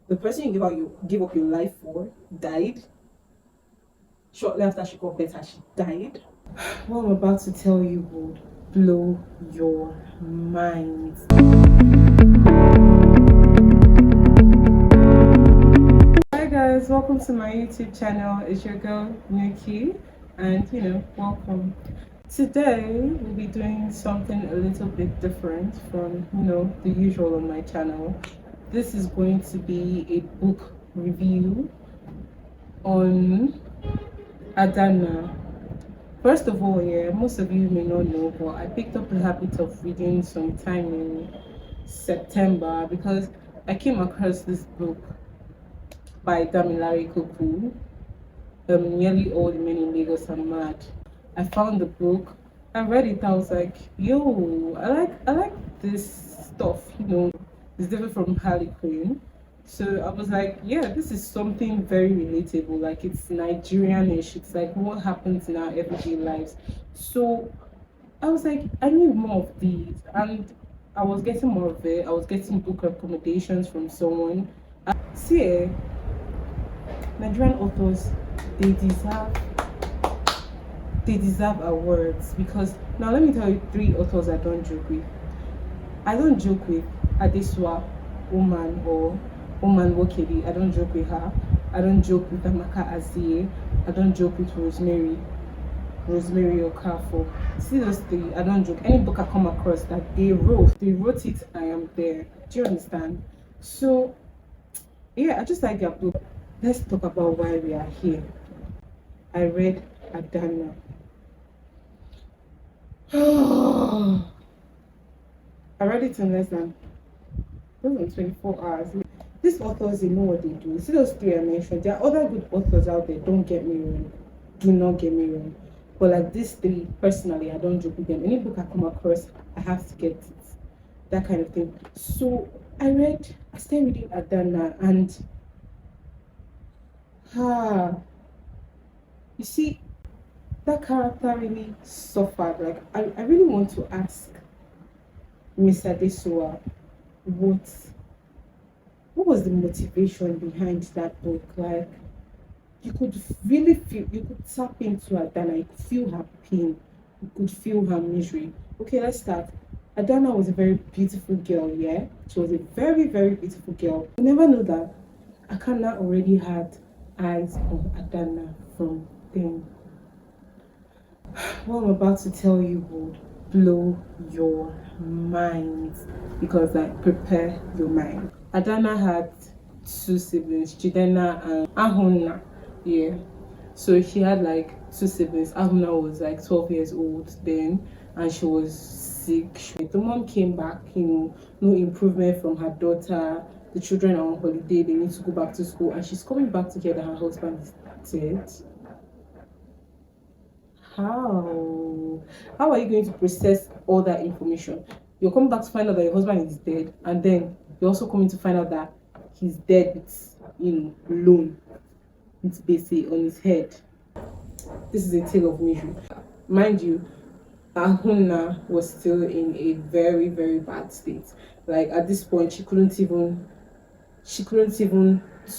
The person you give up your life for died. Shortly after she got better, she died. What I'm about to tell you would blow your mind. Hi guys, welcome to my YouTube channel. It's your girl Nuki, and welcome. Today we'll be doing something a little bit different from the usual on my channel. This is going to be a book review on Adana. First of all, yeah, most of you may not know, but I picked up the habit of reading sometime in September because I came across this book by Damilare Kopu, Nearly All the Men in Lagos Are Mad. I found the book, I read it, I was like, yo, I like this stuff, it's different from Harlequin. So I was like, yeah, this is something very relatable. Like it's Nigerianish. It's like what happens in our everyday lives. So I was like, I need more of these, and I was getting more of it. I was getting book recommendations from someone. See, Nigerian authors, they deserve they deserve awards because now let me tell you three authors I don't joke with. I don't joke with Adeswa Oman or Oman Wokedi. I don't joke with her. I don't joke with Amaka Azie. I don't joke with Rosemary Okafor. See those three, I don't joke. Any book I come across that they wrote it, I am there. Do you understand? So yeah, I just like their book. Let's talk about why we are here. I read Adana. I read it in less than 24 hours. These authors, they know what they do. See those three I mentioned. There are other good authors out there, don't get me wrong. Do not get me wrong. But like these three, personally, I don't joke with them. Any book I come across, I have to get it. That kind of thing. So I started reading Adana, and you see, that character really suffered. Like I really want to ask Mr. Desua what what was the motivation behind that book? Like you could really feel, you could tap into Adana, you could feel her pain, you could feel her misery. Okay, let's start. Adana was a very beautiful girl, yeah. She was a very, very beautiful girl. You never know that Akana already had eyes on Adana from then. What I'm about to tell you would blow your mind because like prepare your mind. Adana had two siblings, Chidena and Ahuna. Yeah. So she had like two siblings. Ahuna was like 12 years old then, and she was sick. The mom came back, no improvement from her daughter. The children are on holiday, they need to go back to school, and she's coming back to hear that her husband is dead. How? How are you going to process all that information? You're coming back to find out that your husband is dead, and then you're also coming to find out that he's dead with, loan, with basic on his head. This is a tale of misery. Mind you, Ahuna was still in a very, very bad state. Like at this point, she couldn't even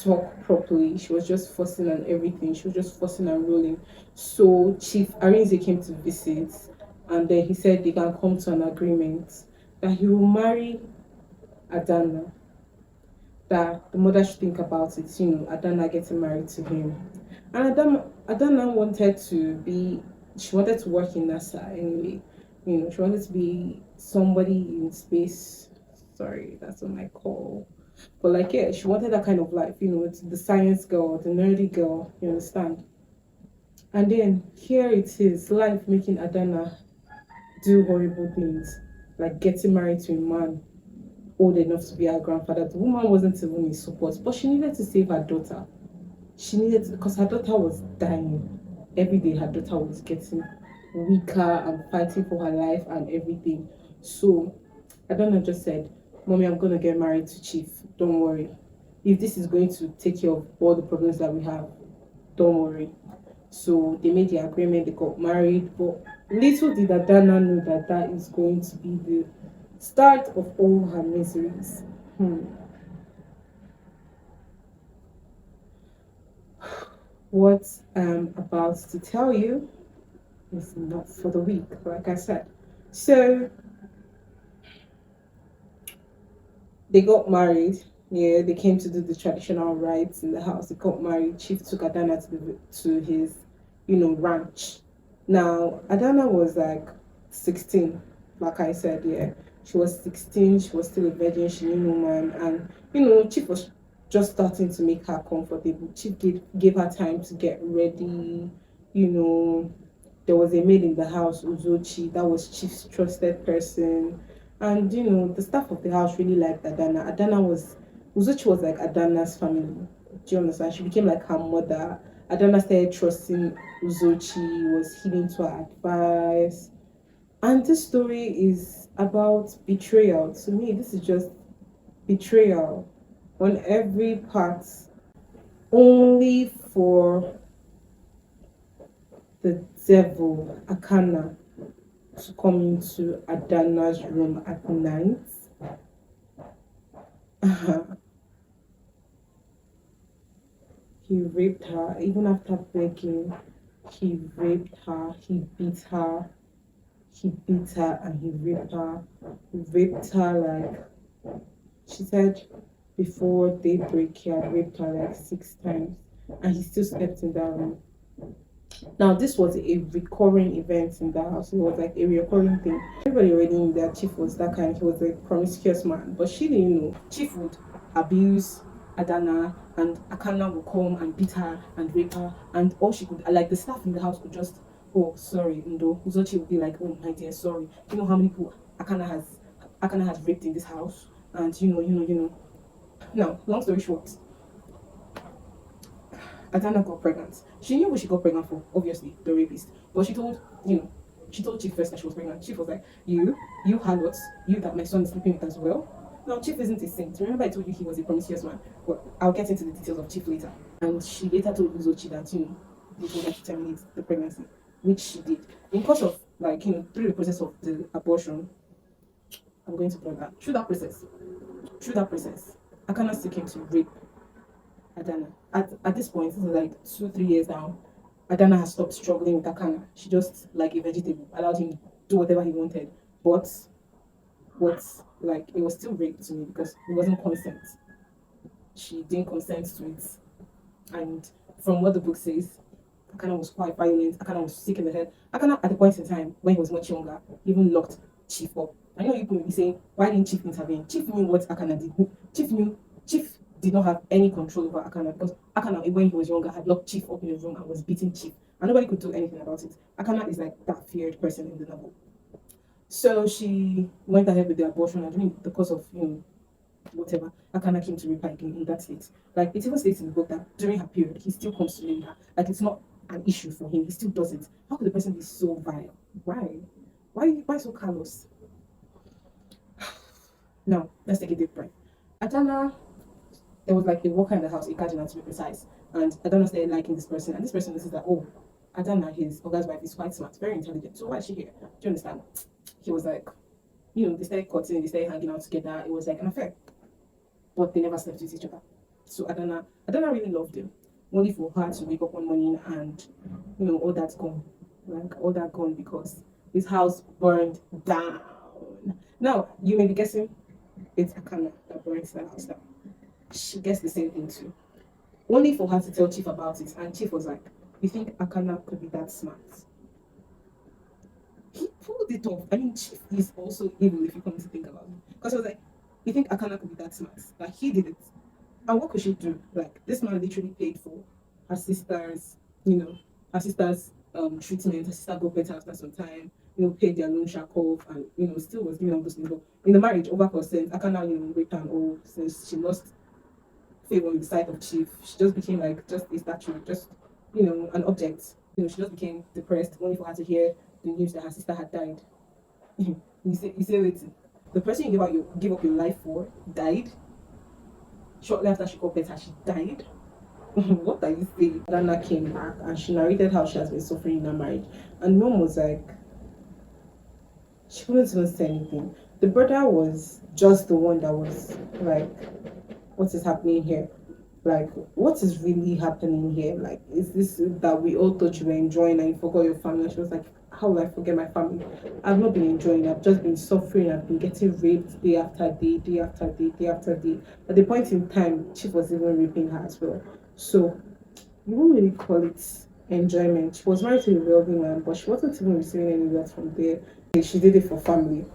talk properly. She was just fussing and everything. She was just fussing and rolling. So Chief Arinze came to visit, and then he said they can come to an agreement that he will marry Adana. That the mother should think about it. Adana getting married to him, and Adana wanted to be. She wanted to work in NASA anyway. She wanted to be somebody in space. Sorry, that's what I call. But like, yeah, she wanted that kind of life, it's the science girl, the nerdy girl, you understand? And then here it is, life making Adana do horrible things, like getting married to a man old enough to be her grandfather. The woman wasn't even in support, but she needed to save her daughter. She needed to, because her daughter was dying. Every day her daughter was getting weaker and fighting for her life and everything. So Adana just said, Mommy, I'm gonna get married to Chief. Don't worry. If this is going to take care of all the problems that we have, don't worry. So they made the agreement, they got married, but little did Adana know that that is going to be the start of all her miseries. What I'm about to tell you is not for the weak, like I said. So they got married. Yeah, they came to do the traditional rites in the house. They got married. Chief took Adana to his, ranch. Now Adana was like 16, like I said. Yeah, she was 16. She was still a virgin. She knew no man, and Chief was just starting to make her comfortable. Chief gave her time to get ready. You know, there was a maid in the house, Uzochi, that was Chief's trusted person. And the staff of the house really liked Adana. Uzochi was like Adana's family. Do you understand? She became like her mother. Adana started trusting Uzochi, was heeding to her advice. And this story is about betrayal. To me, this is just betrayal on every part, only for the devil, Akana, to come into Adana's room at night. He raped her, even after begging. He raped her, he beat her, and he raped her. He raped her like, she said before daybreak, he had raped her like 6 times, and he still slept in that room. Now, this was a recurring event in the house. It was like a recurring thing. Everybody already knew that Chief was that kind. He was a promiscuous man, but she didn't know. Chief would abuse Adana, and Akana would come and beat her and rape her, and all she could, like the staff in the house, could just, oh, sorry, Ndo. Uzochi would be like, oh my dear, sorry. You know how many people Akana has raped in this house, and you know. Now, long story short, Adana got pregnant. She knew what she got pregnant for, obviously, the rapist. But she told Chief first that she was pregnant. Chief was like, you harlots, you that my son is sleeping with as well. Now, Chief isn't a saint. Remember I told you he was a promiscuous man? But I'll get into the details of Chief later. And she later told Uzochi that, they told her to terminate the pregnancy, which she did. In course of, like, through the process of the abortion, I'm going to point that. Through that process, Akana still came to rape Adana. At this point, this is like 2, 3 years down. Adana has stopped struggling with Akana. She just, like a vegetable, allowed him to do whatever he wanted. But what, like, it was still rape to me because it wasn't consent. She didn't consent to it. And from what the book says, Akana was quite violent. Akana was sick in the head. Akana, at the point in time when he was much younger, even locked Chief up. I know you could be saying, why didn't Chief intervene? Chief knew what Akana did. Chief did not have any control over Akana because Akana, when he was younger, had locked Chief up in a room and was beating Chief. And nobody could do anything about it. Akana is like that feared person in the novel. So she went ahead with the abortion, and during the course of whatever, Akana came to rape her again in that state. Like it even states in the book that during her period, he still comes to rape her. Like it's not an issue for him. He still does it. How could the person be so vile? Why? Why so callous? Now, let's take a deep breath. Adana, there was like a worker in the house, a gardener to be precise, and Adana started liking this person, and this person noticed that, oh, Adana, his Oga's wife, is quite smart, very intelligent. So why is she here? Do you understand? He was like, they started cutting, they started hanging out together. It was like an affair, but they never slept with each other. So Adana really loved him, only for her to wake up one morning and, all that's gone, like all that gone because his house burned down. Now you may be guessing it's Akana that burns the house down. She gets the same thing too. Only for her to tell Chief about it, and Chief was like, "You think Akana could be that smart?" He pulled it off. I mean, Chief is also evil if you come to think about it. Because he was like, "You think Akana could be that smart?" Like he did it. And what could she do? Like this man literally paid for her sister's, her sister's treatment. Her sister got better after some time. Paid their loan shark off, and still was giving all those things. But in the marriage, over consent, Akana, raped her and all since she lost favor with the sight of Chief. She just became like just a statue, just an object. She just became depressed only for her to hear the news that her sister had died. You say it. The person you give up your life for died. Shortly after she got better, she died. What are you saying? Dana came back and she narrated how she has been suffering in her marriage. And mom was like, she couldn't even say anything. The brother was just the one that was like, what is happening here? Like, what is really happening here? Like, is this that we all thought you were enjoying and you forgot your family? And she was like, how will I forget my family? I've not been enjoying. I've just been suffering. I've been getting raped day after day, day after day, day after day. At the point in time, Chief was even raping her as well. So you won't really call it enjoyment. She was married to a wealthy man, but she wasn't even receiving any wealth from there. She did it for family.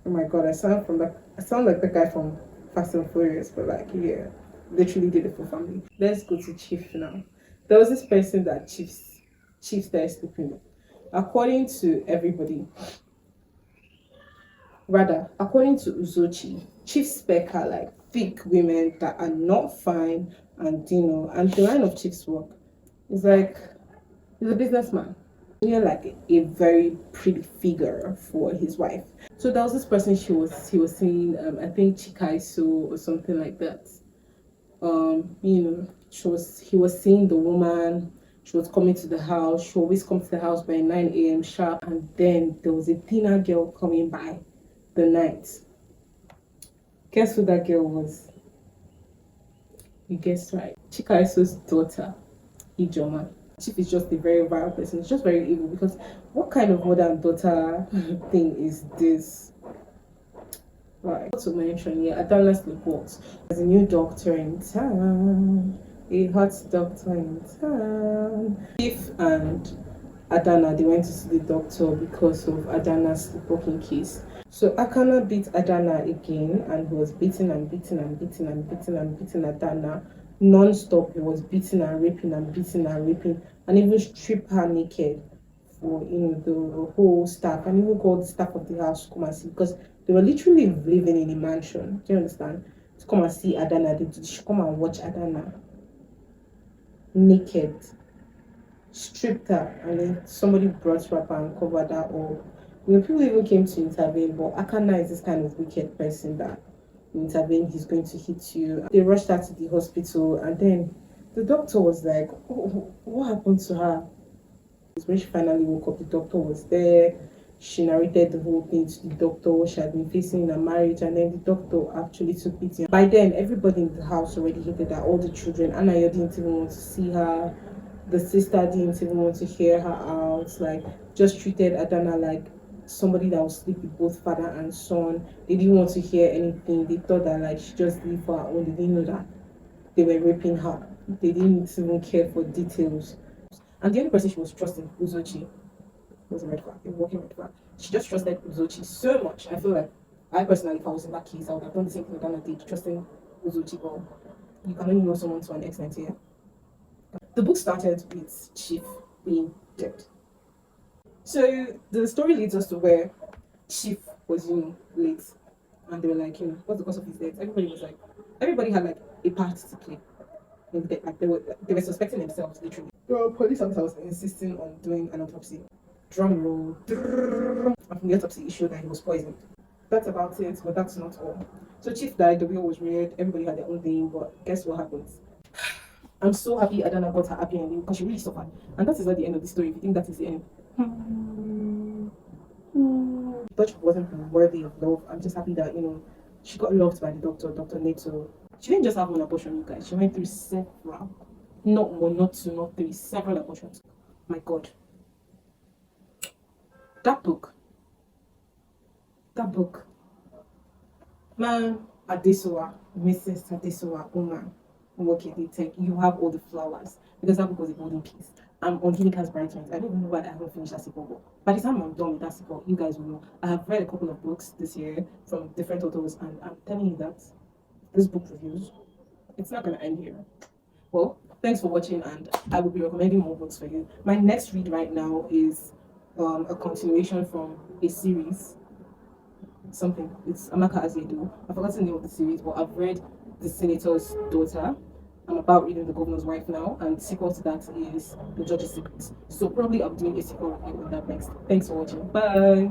Oh my god, I sound like the guy from Fast and Furious, but like, yeah, literally did it for family. Let's go to Chief now. There was this person that Chief started sleeping with. According to everybody, rather, according to Uzochi, Chief spec are like thick women that are not fine, and and the line of Chief's work is like he's a businessman. Yeah, like a very pretty figure for his wife. So there was this person he was saying, I think Chikaiso or something like that. He was seeing the woman, she was coming to the house, she always comes to the house by 9 a.m. sharp, and then there was a thinner girl coming by the night. Guess who that girl was? You guessed right. Chikaiso's daughter, Ijoma. Chief is just a very vile person. It's just very evil because what kind of mother and daughter thing is this? Right. To mention, yeah, Adana's report. There's a new doctor in town. A hot doctor in town. Chief and Adana, they went to see the doctor because of Adana's sleepwalking case. So Akana beat Adana again, and he was beating and beating and beating and beating and beating Adana non-stop. He was beating and raping and beating and raping, and even stripped her naked for the whole staff, and even called the staff of the house to come and see, because they were literally living in a mansion. Do you understand? To come and see Adana, they should come and watch Adana naked, stripped her, and then somebody brought wrapper and covered her up. People even came to intervene, but Akana is this kind of wicked person that intervene, he's going to hit you. They rushed her to the hospital, and then the doctor was like, oh, what happened to her? When she finally woke up, the doctor was there. She narrated the whole thing to the doctor, what she had been facing in her marriage, and then the doctor actually took pity. By then, everybody in the house already hated her, all the children. Anaya didn't even want to see her. The sister didn't even want to hear her out. Like, just treated Adana like somebody that would sleep with both father and son. They didn't want to hear anything. They thought that like she just lived for her own. They didn't know that they were raping her. They didn't even care for details. And the only person she was trusting, Uzochi, was a red flag, a walking red flag. She just trusted Uzochi so much. I feel like I personally, if I was in that case, I would have done the same thing Adana did, trusting Uzochi. But you can only know someone to an extent here. The book started with Chief being dead. So the story leads us to where Chief was, late, and they were like, what's the cause of his death? Everybody had like a part to play. Like they were suspecting themselves literally. The police officer was insisting on doing an autopsy. Drum roll. And from the autopsy, it showed that he was poisoned. That's about it, but that's not all. So Chief died. The will was read. Everybody had their own thing, but guess what happens? I'm so happy Adana got her happy ending because she really suffered, and that is not the end of the story. If you think that is the end. But she wasn't worthy of love. I'm just happy that she got loved by the doctor, Dr. Neto. She didn't just have one abortion, you guys. She went through several, not one, not two, not three, several abortions. My God, that book, man, Adesowa, Mrs. Adesowa, oh man, okay, they take you have all the flowers because that book was a golden piece. I'm on Ginica's Bridesmaids. I don't even know why I haven't finished that sequel, but by the time I'm done with that sequel, you guys will know. I have read a couple of books this year from different authors, and I'm telling you that this book reviews, it's not going to end here. Well, thanks for watching, and I will be recommending more books for you. My next read right now is a continuation from a series. Something. It's Amaka Aziedu. I forgot the name of the series, but I've read The Senator's Daughter. I'm about reading The Governor's Wife now, and the sequel to that is The Judge's Secrets. So probably I'll be doing a sequel review on that next. Thanks for watching. Bye.